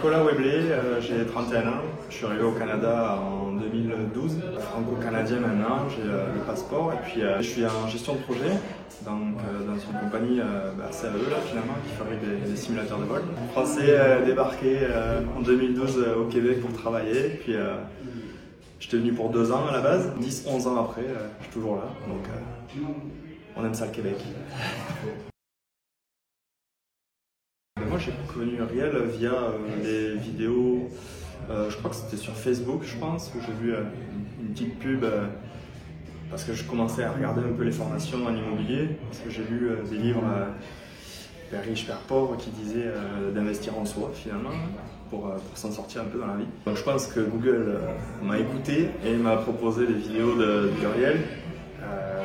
Nicolas Webley, j'ai 31 ans, je suis arrivé au Canada en 2012, franco-canadien maintenant, j'ai le passeport et puis je suis en gestion de projet dans une compagnie CAE là, finalement qui fabrique des simulateurs de vol. Français débarqué en 2012 au Québec pour travailler, puis j'étais venu pour 2 ans à la base, 10-11 ans après, je suis toujours là, donc on aime ça le Québec. Moi j'ai connu Riel via les vidéos, je crois que c'était sur Facebook je pense, où j'ai vu une petite pub parce que je commençais à regarder un peu les formations en immobilier, parce que j'ai lu des livres Père riche, Père pauvre qui disaient d'investir en soi finalement pour s'en sortir un peu dans la vie. Donc je pense que Google m'a écouté et m'a proposé des vidéos de Riel.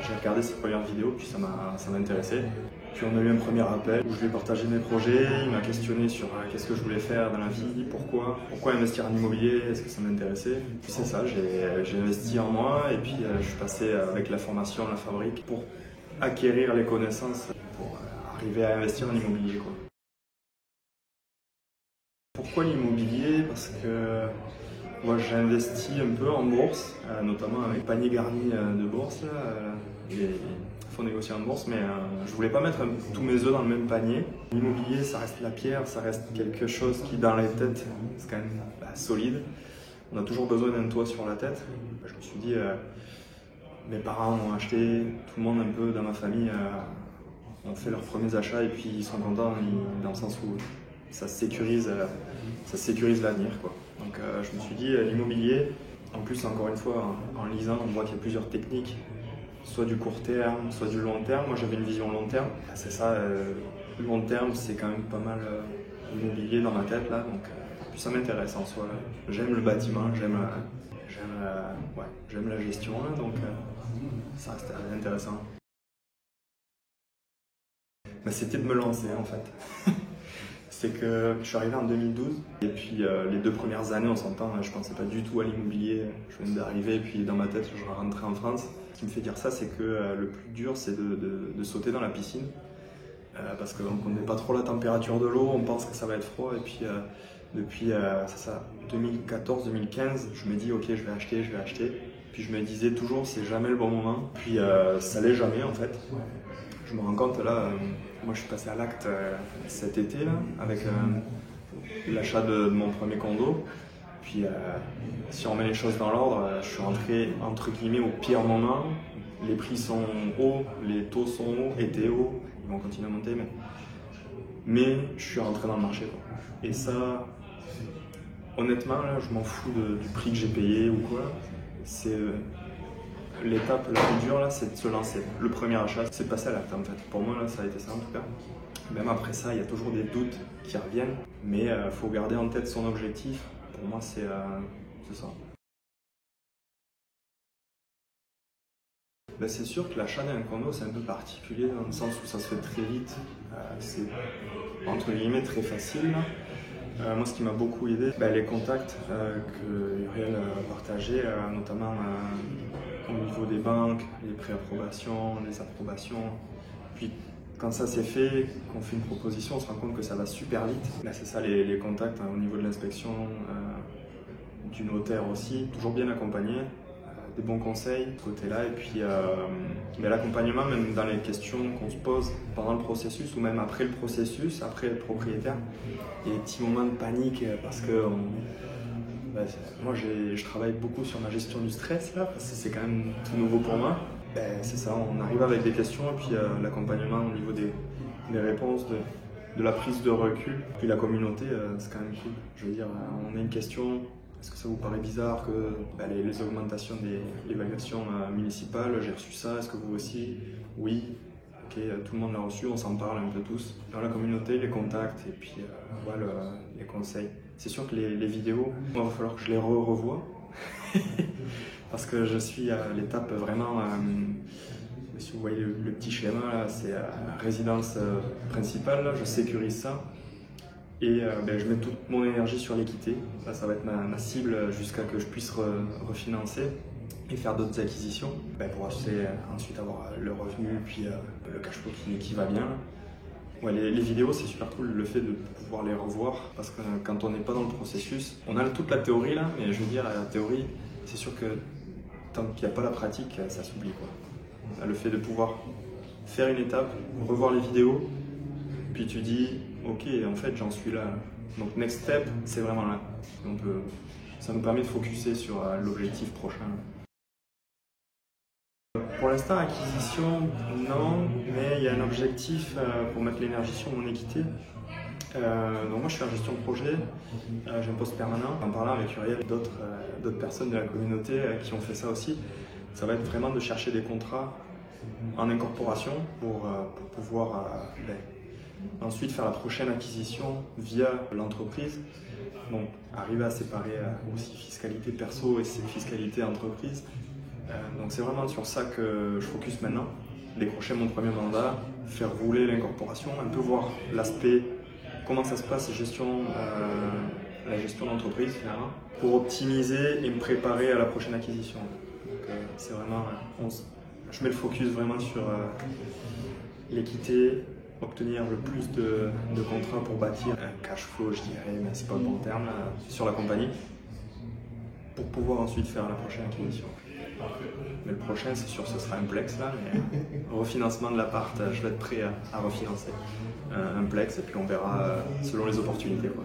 J'ai regardé ses premières vidéos puis ça m'a intéressé. Puis on a eu un premier appel où je lui ai partagé mes projets, il m'a questionné sur qu'est-ce que je voulais faire dans la vie, pourquoi investir en immobilier, est-ce que ça m'intéressait. Puis c'est ça, j'ai investi en moi et puis je suis passé avec la formation, la fabrique pour acquérir les connaissances pour arriver à investir en immobilier, quoi. Pourquoi l'immobilier? Parce que moi j'ai investi un peu en bourse, notamment avec panier garni de bourse, les fonds négociés en bourse, mais je voulais pas mettre tous mes œufs dans le même panier. L'immobilier, ça reste la pierre, ça reste quelque chose qui dans les têtes, c'est quand même solide. On a toujours besoin d'un toit sur la tête. Je me suis dit, mes parents ont acheté, tout le monde un peu dans ma famille ont fait leurs premiers achats et puis ils sont contents dans le sens où ça sécurise l'avenir, quoi. Donc je me suis dit, l'immobilier, en plus encore une fois, en lisant, on voit qu'il y a plusieurs techniques, soit du court terme, soit du long terme. Moi j'avais une vision long terme, c'est ça, long terme c'est quand même pas mal immobilier dans ma tête là, donc puis ça m'intéresse en soi. J'aime le bâtiment, j'aime la gestion là, donc ça reste intéressant. Mais c'était de me lancer en fait. C'est que je suis arrivé en 2012 et puis les 2 premières années on s'entend, je pensais pas du tout à l'immobilier, je venais d'arriver et puis dans ma tête je rentrais en France. Ce qui me fait dire ça c'est que le plus dur c'est de sauter dans la piscine parce qu'on ne connaît pas trop la température de l'eau, on pense que ça va être froid et puis depuis 2014-2015 je me dis ok je vais acheter, puis je me disais toujours c'est jamais le bon moment, puis ça l'est jamais en fait. Je me rends compte là, moi je suis passé à l'acte cet été là, avec l'achat de mon premier condo. Puis si on met les choses dans l'ordre, je suis rentré entre guillemets au pire moment. Les prix sont hauts, les taux sont hauts, étaient hauts, ils vont continuer à monter, mais je suis rentré dans le marché, quoi. Et ça, honnêtement là, je m'en fous du prix que j'ai payé ou quoi. C'est l'étape la plus dure là, c'est de se lancer. Le premier achat, c'est de passer à l'acte en fait. Pour moi là, ça a été ça en tout cas. Même après ça, il y a toujours des doutes qui reviennent, mais il faut garder en tête son objectif. Pour moi, c'est ça. Ben, c'est sûr que l'achat d'un condo, c'est un peu particulier dans le sens où ça se fait très vite. C'est entre guillemets très facile. Moi, ce qui m'a beaucoup aidé, les contacts que Uriel a partagés, notamment au niveau des banques, les pré-approbations, les approbations. Puis quand ça s'est fait, qu'on fait une proposition, on se rend compte que ça va super vite. Là, c'est ça les contacts au niveau de l'inspection, du notaire aussi, toujours bien accompagné, des bons conseils de ce côté-là. Et puis l'accompagnement, même dans les questions qu'on se pose pendant le processus ou même après le processus, après être propriétaire, il y a des petits moments de panique parce que moi je travaille beaucoup sur ma gestion du stress là, parce que c'est quand même tout nouveau pour moi. C'est ça, on arrive avec des questions et puis l'accompagnement au niveau des réponses, de la prise de recul. Puis la communauté, c'est quand même cool. Je veux dire, on a une question, est-ce que ça vous paraît bizarre que les augmentations de l'évaluation municipale, j'ai reçu ça, est-ce que vous aussi? Oui. Ok, tout le monde l'a reçu, on s'en parle un peu tous. Dans la communauté, les contacts et puis les conseils. C'est sûr que les vidéos, il va falloir que je les revoie. Parce que je suis à l'étape vraiment, si vous voyez le petit schéma là, c'est résidence principale, là, je sécurise ça et je mets toute mon énergie sur l'équité. Là, ça va être ma cible jusqu'à que je puisse refinancer et faire d'autres acquisitions pour ensuite avoir le revenu puis le cash flow qui va bien. Ouais, les vidéos, c'est super cool, le fait de pouvoir les revoir, parce que quand on n'est pas dans le processus, on a toute la théorie là, mais je veux dire, la théorie, c'est sûr que tant qu'il n'y a pas la pratique, ça s'oublie quoi. Le fait de pouvoir faire une étape, revoir les vidéos, puis tu dis, ok, en fait, j'en suis là. Donc, next step, c'est vraiment là. Ça nous permet de focuser sur l'objectif prochain. Pour l'instant, acquisition, non, mais il y a un objectif pour mettre l'énergie sur mon équité. Donc moi, je suis en gestion de projet, j'ai un poste permanent. En parlant avec Uriel et d'autres personnes de la communauté qui ont fait ça aussi, ça va être vraiment de chercher des contrats en incorporation pour pouvoir ensuite faire la prochaine acquisition via l'entreprise. Donc arriver à séparer aussi fiscalité perso et fiscalité entreprise. Donc c'est vraiment sur ça que je focus maintenant, décrocher mon premier mandat, faire rouler l'incorporation, un peu voir l'aspect, comment ça se passe, la gestion d'entreprise finalement, pour optimiser et me préparer à la prochaine acquisition. Donc c'est vraiment, je mets le focus vraiment sur l'équité, obtenir le plus de contrats pour bâtir un cash flow, je dirais, mais c'est pas le bon terme, sur la compagnie, pour pouvoir ensuite faire la prochaine acquisition. Mais le prochain, c'est sûr, ce sera un Plex là, mais refinancement de l'appart, je vais être prêt à refinancer un Plex et puis on verra selon les opportunités quoi.